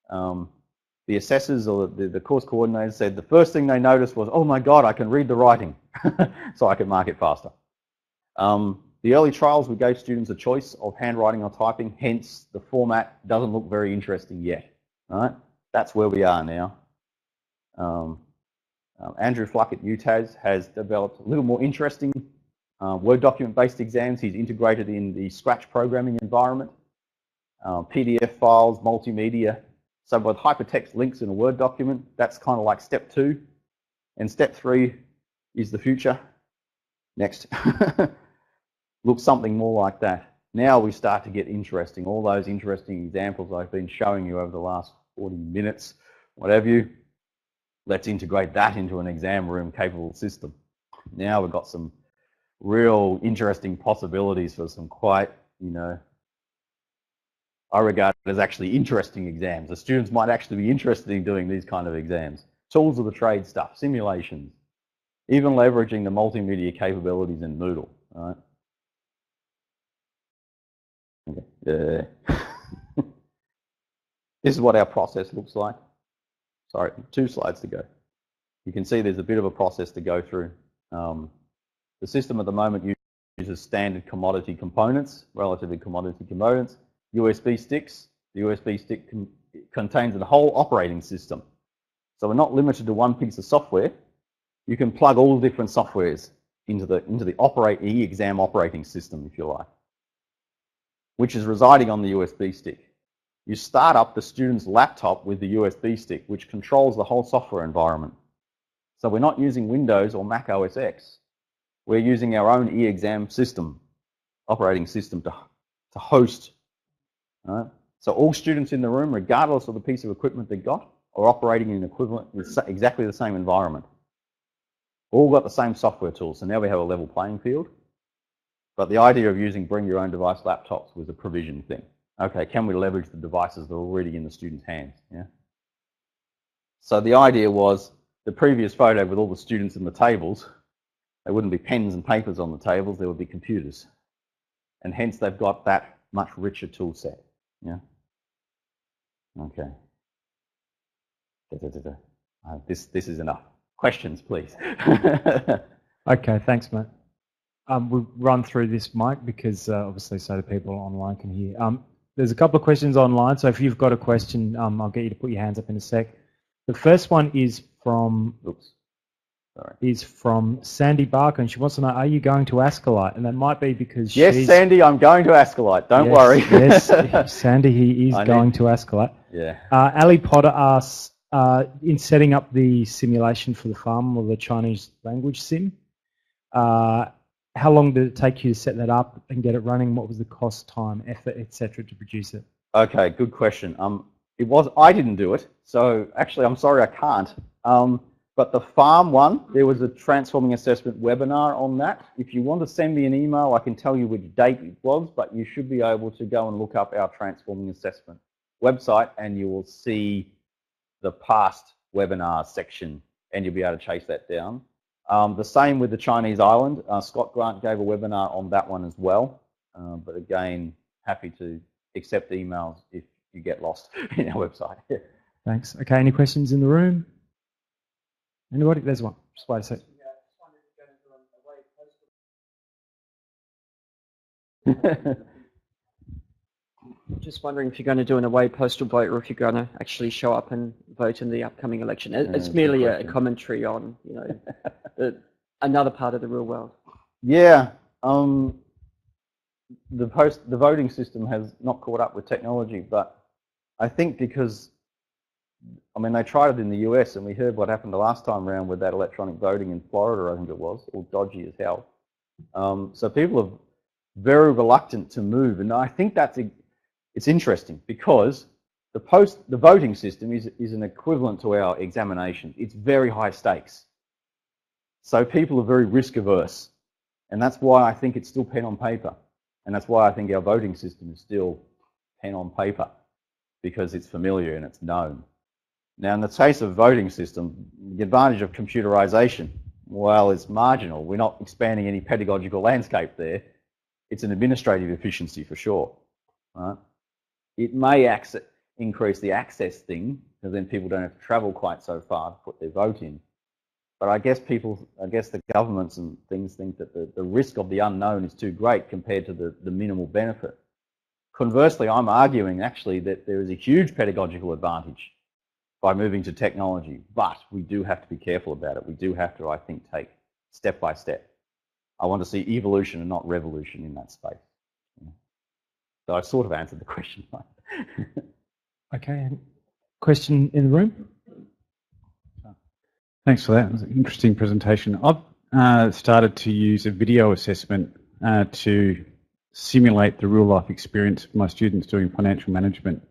The assessors or the course coordinators said the first thing they noticed was, oh my God, I can read the writing, so I could mark it faster. The early trials, we gave students a choice of handwriting or typing, hence the format doesn't look very interesting yet. All right? That's where we are now. Andrew Fluck at UTAS has developed a little more interesting Word document-based exams. He's integrated in the Scratch programming environment, PDF files, multimedia. So with hypertext links in a Word document, that's kind of like step 2. And step 3 is the future. Next. Looks something more like that. Now we start to get interesting. All those interesting examples I've been showing you over the last 40 minutes, whatever you. Let's integrate that into an exam room capable system. Now we've got some real interesting possibilities for some quite, you know, I regard it as actually interesting exams. The students might actually be interested in doing these kind of exams. Tools of the trade stuff, simulations, even leveraging the multimedia capabilities in Moodle. All right? Okay. This is what our process looks like. Sorry, 2 slides to go. You can see there's a bit of a process to go through. The system at the moment uses standard commodity components, relatively commodity components, USB sticks. The USB stick contains the whole operating system. So we're not limited to one piece of software. You can plug all the different softwares into the e-exam operating system, if you like, which is residing on the USB stick. You start up the student's laptop with the USB stick, which controls the whole software environment. So we're not using Windows or Mac OS X. We're using our own e-exam system, operating system to host. Right? So all students in the room, regardless of the piece of equipment they got, are operating in exactly the same environment. All got the same software tools. So now we have a level playing field. But the idea of using bring your own device laptops was a provision thing. Okay, can we leverage the devices that are already in the student's hands? Yeah. So the idea was the previous photo with all the students in the tables, there wouldn't be pens and papers on the tables, there would be computers. And hence they've got that much richer tool set. Yeah. Okay. This is enough. Questions, please. Okay, thanks, Matt. We'll run through this, Mike, because obviously so the people online can hear. There's a couple of questions online, so if you've got a question, I'll get you to put your hands up in a sec. The first one is from Sandy Barker, and she wants to know, are you going to Ascolite? And that might be because yes, Sandy, I'm going to Ascolite. Don't worry. Yes, Sandy, he is going to Ascolite. Yeah. Ali Potter asks, in setting up the simulation for the farm or the Chinese language sim, how long did it take you to set that up and get it running? What was the cost, time, effort, etc. to produce it? Okay, good question. I didn't do it, so actually I'm sorry I can't. But the farm one, there was a transforming assessment webinar on that. If you want to send me an email, I can tell you which date it was, but you should be able to go and look up our transforming assessment website and you will see the past webinar section and you'll be able to chase that down. The same with the Chinese island. Scott Grant gave a webinar on that one as well. But again, happy to accept emails if you get lost in our website. Thanks. Okay, any questions in the room? Anybody? There's one. Just wait a sec. Just wondering if you're going to do an away postal vote or if you're going to actually show up and vote in the upcoming election. It's merely a commentary on, you know, another part of the real world. Yeah, the voting system has not caught up with technology, but I think because, I mean, they tried it in the US and we heard what happened the last time around with that electronic voting in Florida, I think it was, all dodgy as hell. So people are very reluctant to move, and I think it's interesting because the voting system is an equivalent to our examination. It's very high stakes. So people are very risk averse. And that's why I think it's still pen on paper. And that's why I think our voting system is still pen on paper, because it's familiar and it's known. Now, in the case of voting system, the advantage of computerization, well, it's marginal. We're not expanding any pedagogical landscape there. It's an administrative efficiency for sure. Right? It may increase the access thing, because then people don't have to travel quite so far to put their vote in. But I guess the governments and things think that the risk of the unknown is too great compared to the minimal benefit. Conversely, I'm arguing actually that there is a huge pedagogical advantage by moving to technology, but we do have to be careful about it. We do have to, I think, take step by step. I want to see evolution and not revolution in that space. So I've sort of answered the question. Okay, question in the room? Thanks for that. It was an interesting presentation. I've started to use a video assessment to simulate the real life experience of my students doing financial management.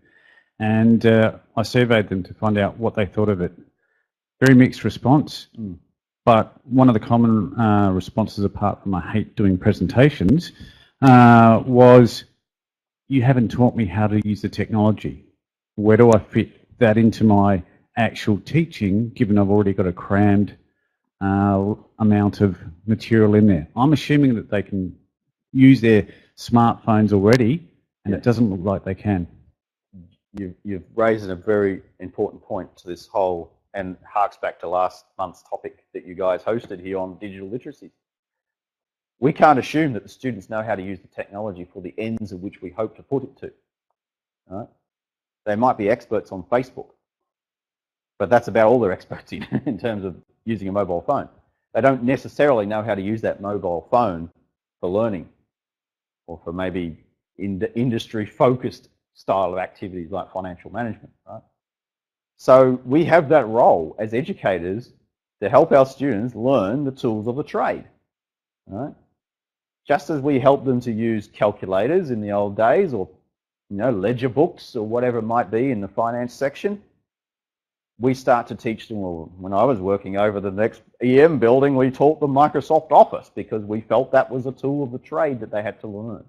And I surveyed them to find out what they thought of it. Very mixed response, but one of the common responses, apart from I hate doing presentations, was, you haven't taught me how to use the technology. Where do I fit that into my actual teaching, given I've already got a crammed amount of material in there? I'm assuming that they can use their smartphones already, and it doesn't look like they can. You've raised a very important point to this whole, and harks back to last month's topic that you guys hosted here on digital literacy. We can't assume that the students know how to use the technology for the ends of which we hope to put it to. Right? They might be experts on Facebook, but that's about all they're experts in terms of using a mobile phone. They don't necessarily know how to use that mobile phone for learning, or for maybe industry-focused style of activities like financial management. Right? So we have that role as educators to help our students learn the tools of the trade. Right? Just as we help them to use calculators in the old days, or ledger books or whatever it might be in the finance section, we start to teach them. Well, when I was working over the next EM building, we taught them Microsoft Office because we felt that was a tool of the trade that they had to learn.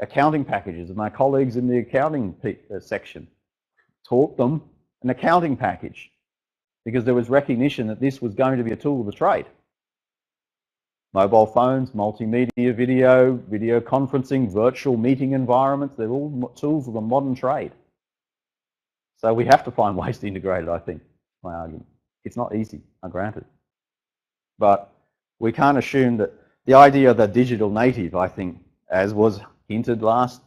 Accounting packages, my colleagues in the accounting section taught them an accounting package because there was recognition that this was going to be a tool of the trade. Mobile phones, multimedia, video conferencing, virtual meeting environments, they're all tools of the modern trade. So we have to find ways to integrate it, I think, my argument. It's not easy, I grant it. But we can't assume that the idea of the digital native, I think, as was hinted last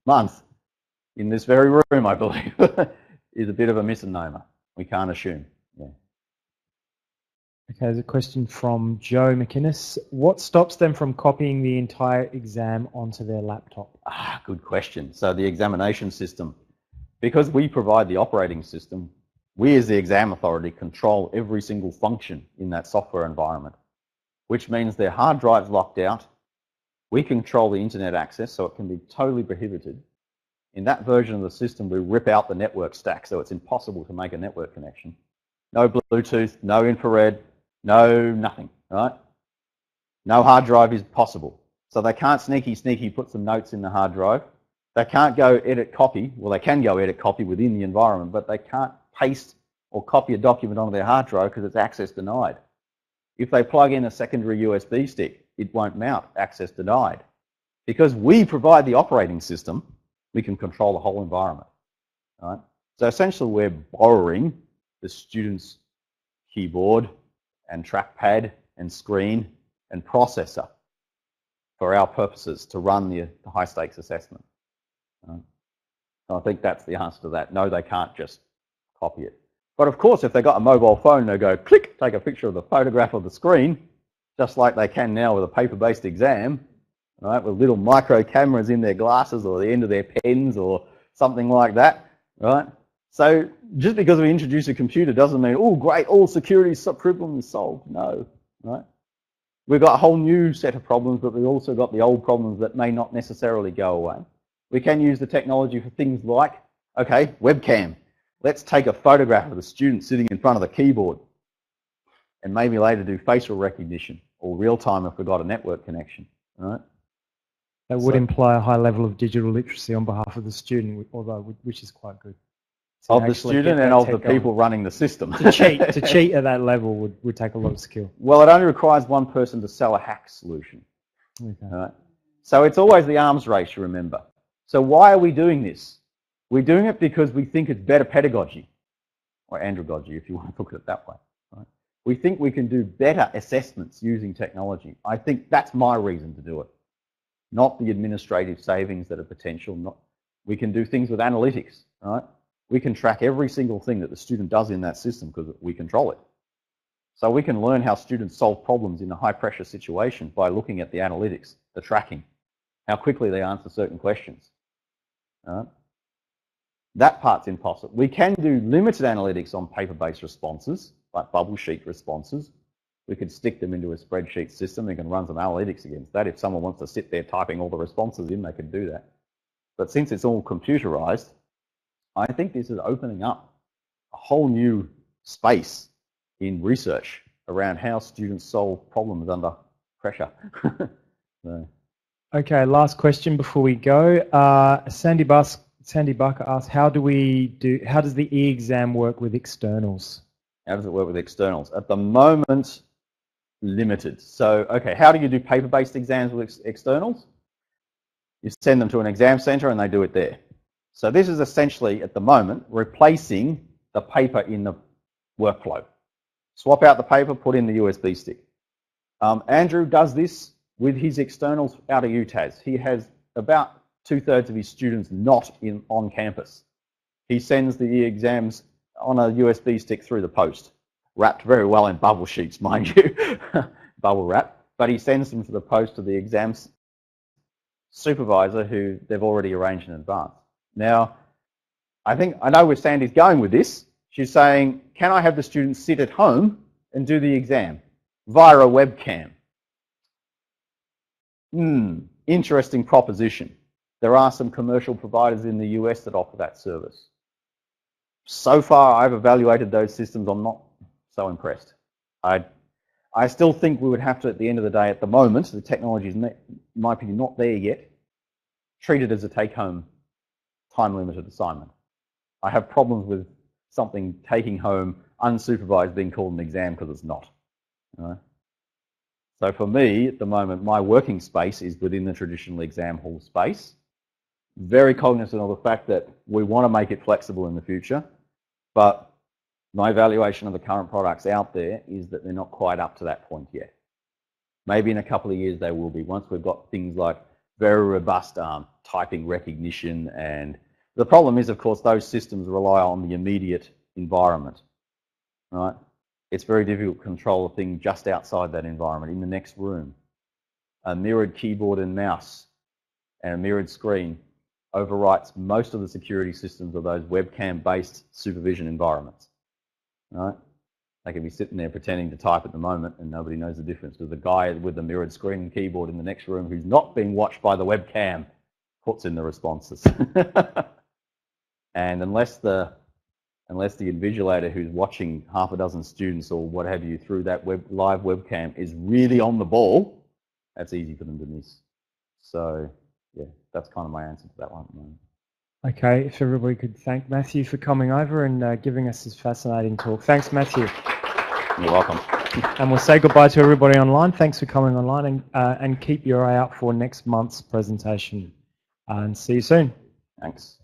month in this very room, I believe, is a bit of a misnomer. We can't assume. Yeah. Okay, there's a question from Joe McInnes. What stops them from copying the entire exam onto their laptop? Good question. So the examination system, because we provide the operating system, we as the exam authority control every single function in that software environment, which means their hard drive's locked out. We control the internet access, so it can be totally prohibited. In that version of the system, we rip out the network stack, so it's impossible to make a network connection. No Bluetooth, no infrared, no nothing, right? No hard drive is possible. So they can't sneaky put some notes in the hard drive. They can't go edit copy. Well, they can go edit copy within the environment, but they can't paste or copy a document onto their hard drive because it's access denied. If they plug in a secondary USB stick, it won't mount, access denied. Because we provide the operating system, we can control the whole environment. Right? So essentially we're borrowing the student's keyboard and trackpad and screen and processor for our purposes to run the high stakes assessment. Right? So I think that's the answer to that. No, they can't just copy it. But of course, if they've got a mobile phone, they go click, take a picture of the photograph of the screen, just like they can now with a paper-based exam, right, with little micro cameras in their glasses or the end of their pens or something like that, right? So just because we introduce a computer doesn't mean, oh, great, all security problem is solved. No, right? We've got a whole new set of problems, but we've also got the old problems that may not necessarily go away. We can use the technology for things like, okay, webcam. Let's take a photograph of the student sitting in front of the keyboard and maybe later do facial recognition or real time if we've got a network connection, right? That would imply a high level of digital literacy on behalf of the student, although which is quite good. Of the student and of the people running the system. To cheat at that level would take a lot of skill. Well, it only requires one person to sell a hack solution. Okay. Right? So it's always the arms race, you remember. So why are we doing this? We're doing it because we think it's better pedagogy, or andragogy if you want to look at it that way. Right? We think we can do better assessments using technology. I think that's my reason to do it, not the administrative savings that are potential. We can do things with analytics. Right? We can track every single thing that the student does in that system because we control it. So we can learn how students solve problems in a high-pressure situation by looking at the analytics, the tracking, how quickly they answer certain questions. That part's impossible. We can do limited analytics on paper-based responses, like bubble sheet responses. We could stick them into a spreadsheet system and can run some analytics against that. If someone wants to sit there typing all the responses in, they could do that. But since it's all computerized, I think this is opening up a whole new space in research around how students solve problems under pressure. So. Okay, last question before we go. Sandy Barker asks, how does the e-exam work with externals? How does it work with externals? At the moment, limited. So, okay, how do you do paper-based exams with externals? You send them to an exam center and they do it there. So this is essentially, at the moment, replacing the paper in the workflow. Swap out the paper, put in the USB stick. Andrew does this with his externals out of UTAS. He has about 2/3 of his students not on campus. He sends the e-exams on a USB stick through the post, wrapped very well in bubble sheets, mind you, bubble wrap, but he sends them to the post to the exams supervisor who they've already arranged in advance. Now, I know where Sandy's going with this. She's saying, can I have the students sit at home and do the exam via a webcam? Interesting proposition. There are some commercial providers in the US that offer that service. So far, I've evaluated those systems. I'm not so impressed. I still think we would have to, at the end of the day, at the moment, the technology is, in my opinion, not there yet, treat it as a take-home time-limited assignment. I have problems with something taking home unsupervised being called an exam because it's not. So for me, at the moment, my working space is within the traditional exam hall space. Very cognizant of the fact that we want to make it flexible in the future, but my evaluation of the current products out there is that they're not quite up to that point yet. Maybe in a couple of years they will be, once we've got things like very robust typing recognition. And the problem is, of course, those systems rely on the immediate environment, right? It's very difficult to control a thing just outside that environment, in the next room. A mirrored keyboard and mouse and a mirrored screen overwrites most of the security systems of those webcam-based supervision environments, right? They can be sitting there pretending to type at the moment and nobody knows the difference, because the guy with the mirrored screen and keyboard in the next room who's not being watched by the webcam puts in the responses. And unless the invigilator who's watching half a dozen students or what have you through that live webcam is really on the ball, that's easy for them to miss. So yeah, that's kind of my answer to that one at the moment. Okay, if everybody could thank Matthew for coming over and giving us this fascinating talk. Thanks, Matthew. You're welcome. And we'll say goodbye to everybody online. Thanks for coming online, and keep your eye out for next month's presentation. And see you soon. Thanks.